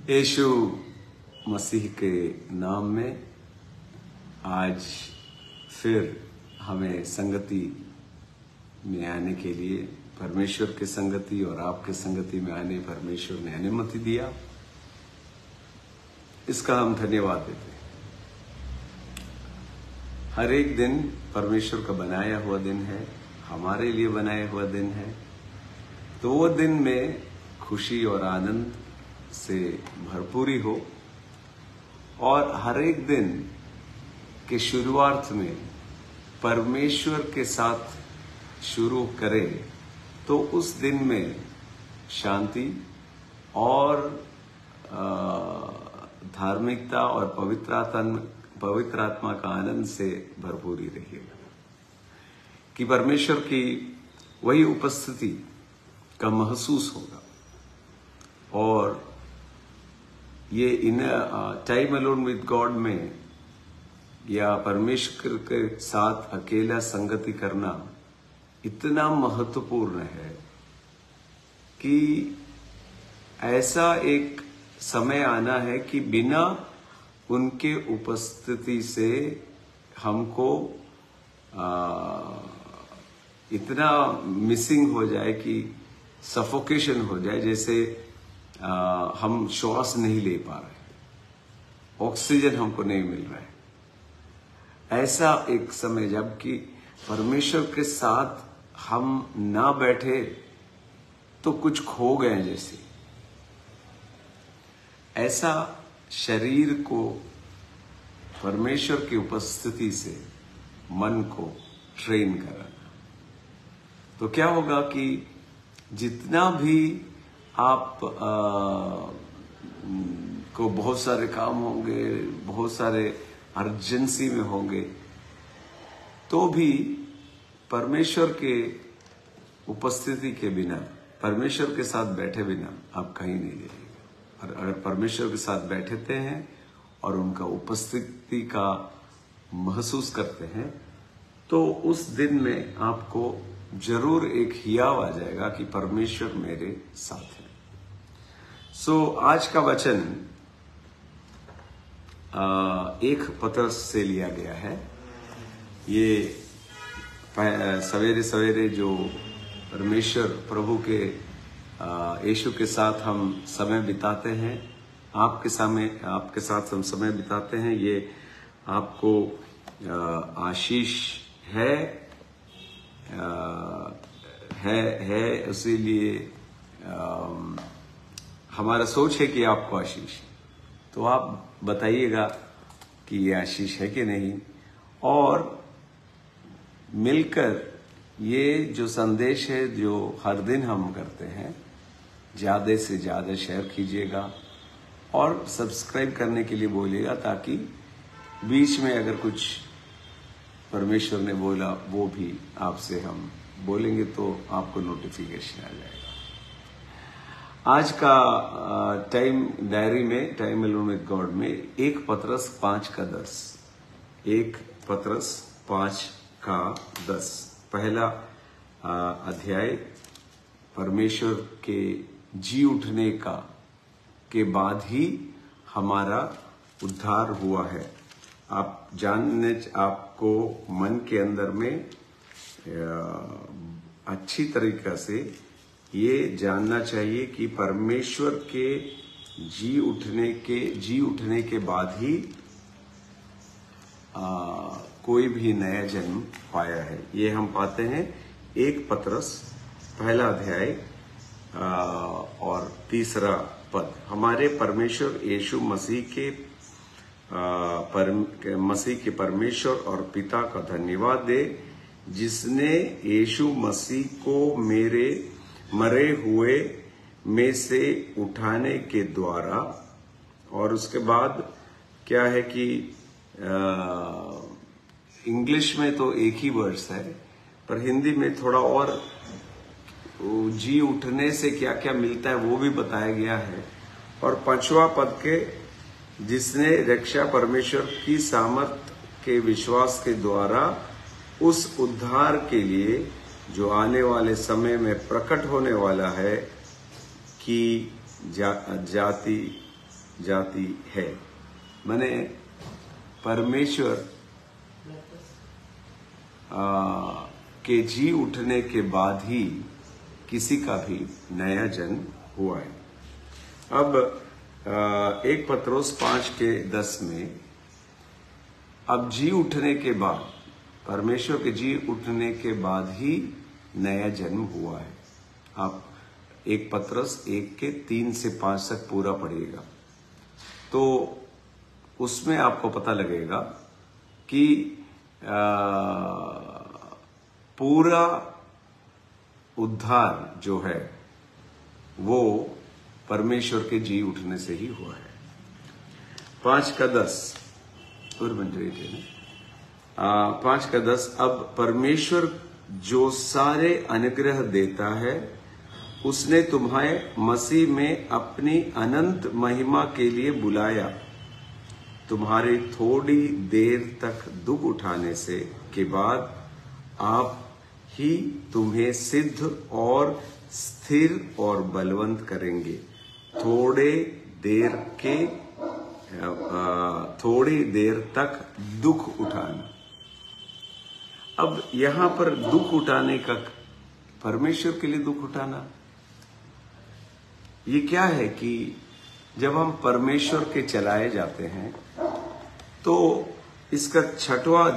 यीशु मसीह के नाम में आज फिर हमें संगति में आने के लिए परमेश्वर की संगति और आपके संगति में आने परमेश्वर ने अनुमति दिया। इसका हम धन्यवाद देते हैं। हर एक दिन परमेश्वर का बनाया हुआ दिन है, हमारे लिए बनाया हुआ दिन है। तो वो दिन में खुशी और आनंद से भरपूरी हो और हर एक दिन के शुरुआत में परमेश्वर के साथ शुरू करें तो उस दिन में शांति और धार्मिकता और पवित्र आत्मा का आनंद से भरपूरी रहेगा कि परमेश्वर की वही उपस्थिति का महसूस होगा। और ये in time alone with God में या परमेश्वर के साथ अकेला संगति करना इतना महत्वपूर्ण है कि ऐसा एक समय आना है कि बिना उनके उपस्थिति से हमको इतना मिसिंग हो जाए कि सफोकेशन हो जाए, जैसे हम श्वास नहीं ले पा रहे, ऑक्सीजन हमको नहीं मिल रहा है। ऐसा एक समय जबकि परमेश्वर के साथ हम ना बैठे तो कुछ खो गए जैसे, ऐसा शरीर को परमेश्वर की उपस्थिति से मन को ट्रेन कराना। तो क्या होगा कि जितना भी आप को बहुत सारे काम होंगे, बहुत सारे अर्जेंसी में होंगे, तो भी परमेश्वर के उपस्थिति के बिना, परमेश्वर के साथ बैठे बिना आप कहीं नहीं जाइएगा। और अगर परमेश्वर के साथ बैठते हैं और उनका उपस्थिति का महसूस करते हैं तो उस दिन में आपको जरूर एक हियाव आ जाएगा कि परमेश्वर मेरे साथ है। आज का वचन एक पत्रस से लिया गया है। ये सवेरे सवेरे जो परमेश्वर प्रभु के यीशु के साथ हम समय बिताते हैं, आपके साथ हम समय बिताते हैं, ये आपको आशीष है इसीलिए हमारा सोच है कि आपको आशीष। तो आप बताइएगा कि ये आशीष है कि नहीं, और मिलकर ये जो संदेश है जो हर दिन हम करते हैं, ज्यादा से ज्यादा शेयर कीजिएगा और सब्सक्राइब करने के लिए बोलिएगा, ताकि बीच में अगर कुछ परमेश्वर ने बोला वो भी आपसे हम बोलेंगे तो आपको नोटिफिकेशन आ जाएगा। आज का टाइम डायरी में, टाइम अलोन विद गॉड में 1 पत्रस 5:10, 1 पत्रस 5:10 पहला अध्याय परमेश्वर के जी उठने के बाद ही हमारा उद्धार हुआ है। आपको मन के अंदर में अच्छी तरीका से ये जानना चाहिए कि परमेश्वर के जी उठने के बाद ही कोई भी नया जन्म पाया है। ये हम पाते हैं 1 पत्रस पहला अध्याय और 3 पद। हमारे परमेश्वर यीशु मसीह के परमेश्वर और पिता का धन्यवाद दे, जिसने यीशु मसीह को मेरे मरे हुए में से उठाने के द्वारा, और उसके बाद क्या है कि इंग्लिश में तो एक ही वर्ड्स है, पर हिंदी में थोड़ा और जी उठने से क्या क्या मिलता है वो भी बताया गया है। और 5वां पद के, जिसने रक्षा परमेश्वर की सामर्थ के विश्वास के द्वारा उस उद्धार के लिए जो आने वाले समय में प्रकट होने वाला है कि जाति जाती है। माने परमेश्वर के जी उठने के बाद ही किसी का भी नया जन्म हुआ है। अब 1 पत्रोस 5:10 में अब जी उठने के बाद, परमेश्वर के जी उठने के बाद ही नया जन्म हुआ है। आप 1 पत्रोस 1:3 से 5 तक पूरा पढ़िएगा तो उसमें आपको पता लगेगा कि पूरा उद्धार जो है वो परमेश्वर के जी उठने से ही हुआ है। 5:10 और मंजरी थे 5:10 अब परमेश्वर जो सारे अनुग्रह देता है उसने तुम्हें मसीह में अपनी अनंत महिमा के लिए बुलाया, तुम्हारे थोड़ी देर तक दुख उठाने से के बाद आप ही तुम्हें सिद्ध और स्थिर और बलवंत करेंगे। थोड़ी देर तक दुख उठाना। अब यहां पर दुख उठाने का, परमेश्वर के लिए दुख उठाना, ये क्या है कि जब हम परमेश्वर के चलाए जाते हैं तो इसका 6वां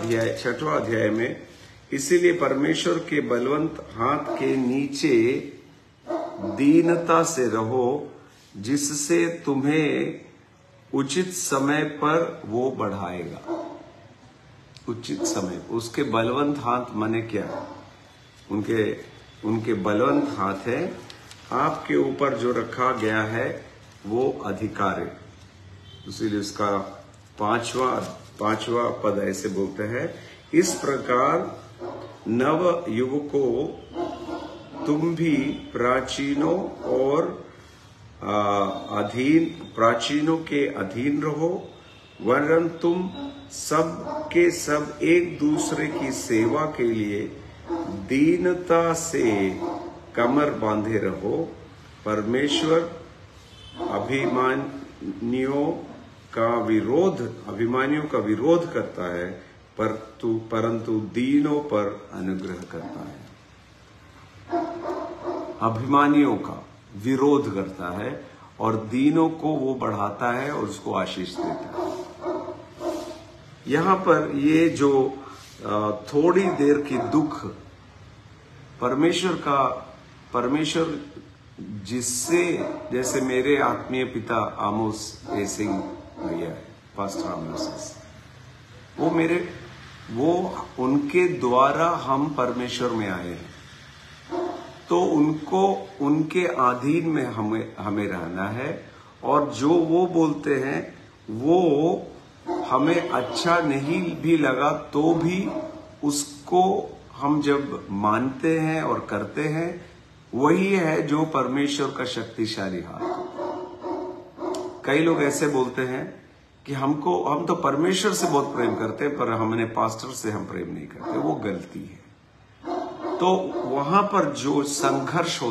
अध्याय में, इसीलिए परमेश्वर के बलवंत हाथ के नीचे दीनता से रहो जिससे तुम्हें उचित समय पर वो बढ़ाएगा। उचित समय, उसके बलवंत हाथ माने क्या है? उनके बलवंत हाथ है, आपके ऊपर जो रखा गया है वो अधिकार है। इसीलिए उसका पांचवा पद ऐसे बोलते हैं, इस प्रकार नव युवकों तुम भी प्राचीनों के अधीन रहो, वरन तुम सब के सब एक दूसरे की सेवा के लिए दीनता से कमर बांधे रहो। परमेश्वर अभिमानियों का विरोध करता है, परंतु दीनों पर अनुग्रह करता है। अभिमानियों का विरोध करता है और दीनों को वो बढ़ाता है और उसको आशीष देता है। यहां पर ये जो थोड़ी देर की दुख, परमेश्वर जिससे, जैसे मेरे आत्मीय पिता आमोस ए सिंह भैया है, पास्टर आमोस, वो उनके द्वारा हम परमेश्वर में आए हैं, तो उनके अधीन में हमें रहना है। और जो वो बोलते हैं वो हमें अच्छा नहीं भी लगा तो भी उसको हम जब मानते हैं और करते हैं, वही है जो परमेश्वर का शक्तिशाली हाथ। कई लोग ऐसे बोलते हैं कि हम तो परमेश्वर से बहुत प्रेम करते हैं पर हमने पास्टर से हम प्रेम नहीं करते, वो गलती है। तो वहां पर जो संघर्ष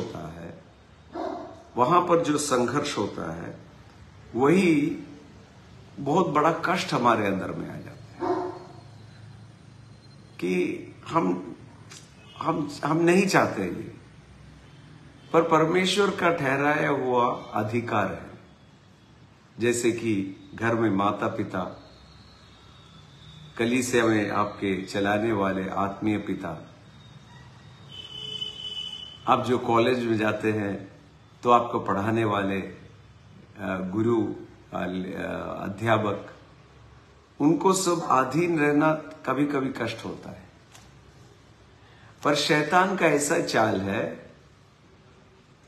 होता है वही बहुत बड़ा कष्ट हमारे अंदर में आ जाता है कि हम नहीं चाहते ये, पर परमेश्वर का ठहराया हुआ अधिकार है। जैसे कि घर में माता पिता, कलीसिया में आपके चलाने वाले आत्मीय पिता, आप जो कॉलेज में जाते हैं तो आपको पढ़ाने वाले गुरु, अध्यापक, उनको सब अधीन रहना कभी कभी कष्ट होता है। पर शैतान का ऐसा चाल है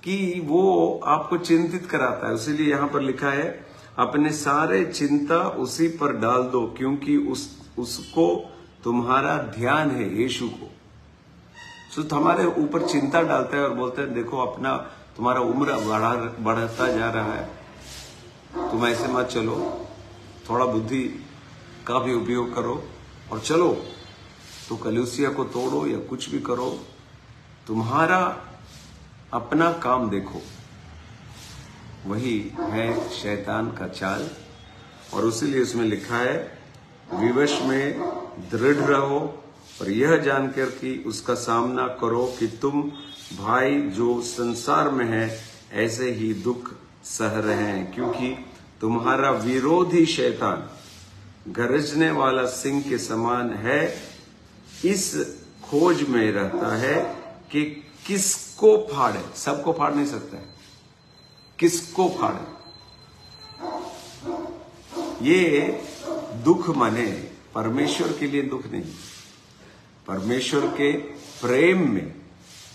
कि वो आपको चिंतित कराता है। इसीलिए यहां पर लिखा है, अपने सारे चिंता उसी पर डाल दो क्योंकि उसको तुम्हारा ध्यान है, यीशु को। तो हमारे ऊपर चिंता डालता है और बोलते हैं देखो तुम्हारा उम्र बढ़ता जा रहा है, तुम ऐसे मत चलो, थोड़ा बुद्धि का भी उपयोग करो और चलो, तो कलीसिया को तोड़ो या कुछ भी करो, तुम्हारा अपना काम देखो। वही है शैतान का चाल। और उसीलिए उसमें लिखा है, विवश में दृढ़ रहो और यह जानकर कि उसका सामना करो कि तुम भाई जो संसार में है ऐसे ही दुख सह रहे हैं, क्योंकि तुम्हारा विरोधी शैतान गरजने वाला सिंह के समान है, इस खोज में रहता है कि किसको फाड़े। सबको फाड़ नहीं सकता है, किसको फाड़े। ये दुख माने परमेश्वर के लिए दुख नहीं, परमेश्वर के प्रेम में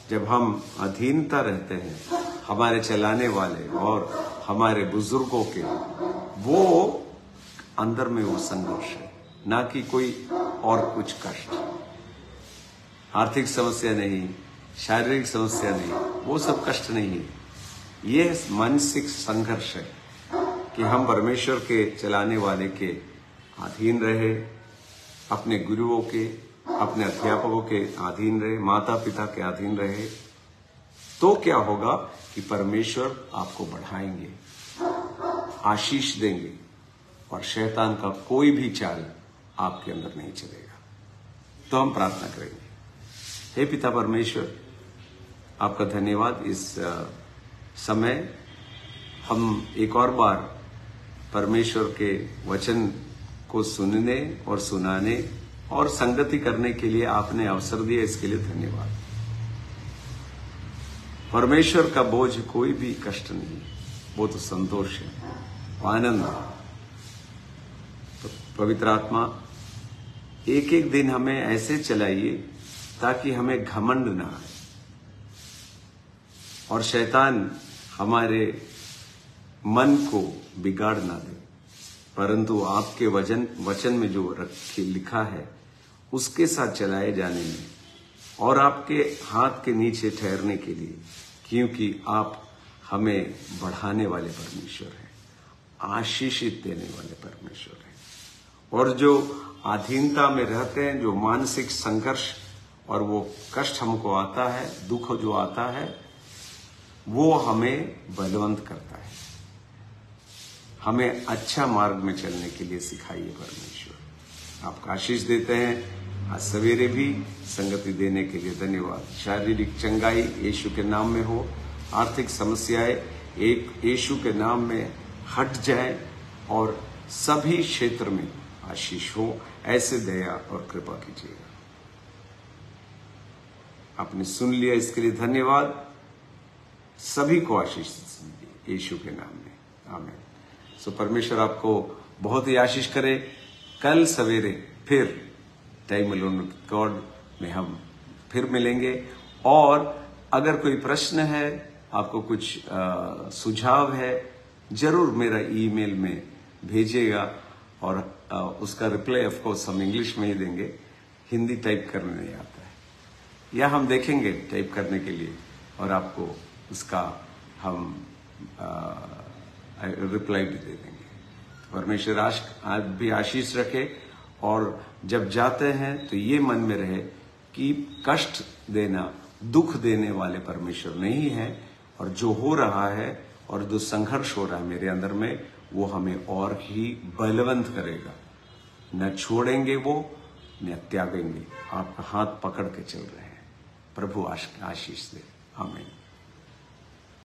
जब हम अधीनता रहते हैं हमारे चलाने वाले और हमारे बुजुर्गों के, वो अंदर में वो संघर्ष है, ना कि कोई और कुछ कष्ट। आर्थिक समस्या नहीं, शारीरिक समस्या नहीं, वो सब कष्ट नहीं है। ये मानसिक संघर्ष है कि हम परमेश्वर के चलाने वाले के अधीन रहे, अपने गुरुओं के, अपने अध्यापकों के अधीन रहे, माता पिता के अधीन रहे। तो क्या होगा कि परमेश्वर आपको बढ़ाएंगे, आशीष देंगे और शैतान का कोई भी चाल आपके अंदर नहीं चलेगा। तो हम प्रार्थना करेंगे। हे पिता परमेश्वर, आपका धन्यवाद। इस समय हम एक और बार परमेश्वर के वचन को सुनने और सुनाने और संगति करने के लिए आपने अवसर दिया, इसके लिए धन्यवाद। परमेश्वर का बोझ कोई भी कष्ट नहीं, वो तो संतोष है, आनंद है। तो पवित्र आत्मा एक एक दिन हमें ऐसे चलाइए ताकि हमें घमंड ना आए और शैतान हमारे मन को बिगाड़ ना दे, परंतु आपके वचन में जो लिखा है उसके साथ चलाए जाने में और आपके हाथ के नीचे ठहरने के लिए, क्योंकि आप हमें बढ़ाने वाले परमेश्वर हैं, आशीषित देने वाले परमेश्वर हैं। और जो अधीनता में रहते हैं, जो मानसिक संघर्ष और वो कष्ट हमको आता है, दुख जो आता है, वो हमें बलवंत करता है, हमें अच्छा मार्ग में चलने के लिए सिखाइए परमेश्वर। आपका आशीष देते हैं। आज सवेरे भी संगति देने के लिए धन्यवाद। शारीरिक चंगाई यीशु के नाम में हो, आर्थिक समस्याएं एक यीशु के नाम में हट जाए और सभी क्षेत्र में आशीष हो, ऐसे दया और कृपा कीजिएगा। आपने सुन लिया, इसके लिए धन्यवाद। सभी को आशीष दीजिए यीशु के नाम में, आमीन। सो परमेश्वर आपको बहुत ही आशीष करे। कल सवेरे फिर टाइम अलोन विद गॉड में हम फिर मिलेंगे। और अगर कोई प्रश्न है, आपको कुछ सुझाव है, जरूर मेरा ईमेल में भेजिएगा और उसका रिप्लाई ऑफ कोर्स हम इंग्लिश में ही देंगे, हिंदी टाइप करने नहीं आता है, या हम देखेंगे टाइप करने के लिए और आपको उसका हम रिप्लाई भी दे देंगे। परमेश्वर आज भी आशीष रखे और जब जाते हैं तो ये मन में रहे कि कष्ट देना, दुख देने वाले परमेश्वर नहीं है, और जो हो रहा है और जो संघर्ष हो रहा है मेरे अंदर में, वो हमें और ही बलवंत करेगा। न छोड़ेंगे वो, न त्यागेंगे। आपका हाथ पकड़ के चल रहे हैं। प्रभु आशीष दे। आमीन।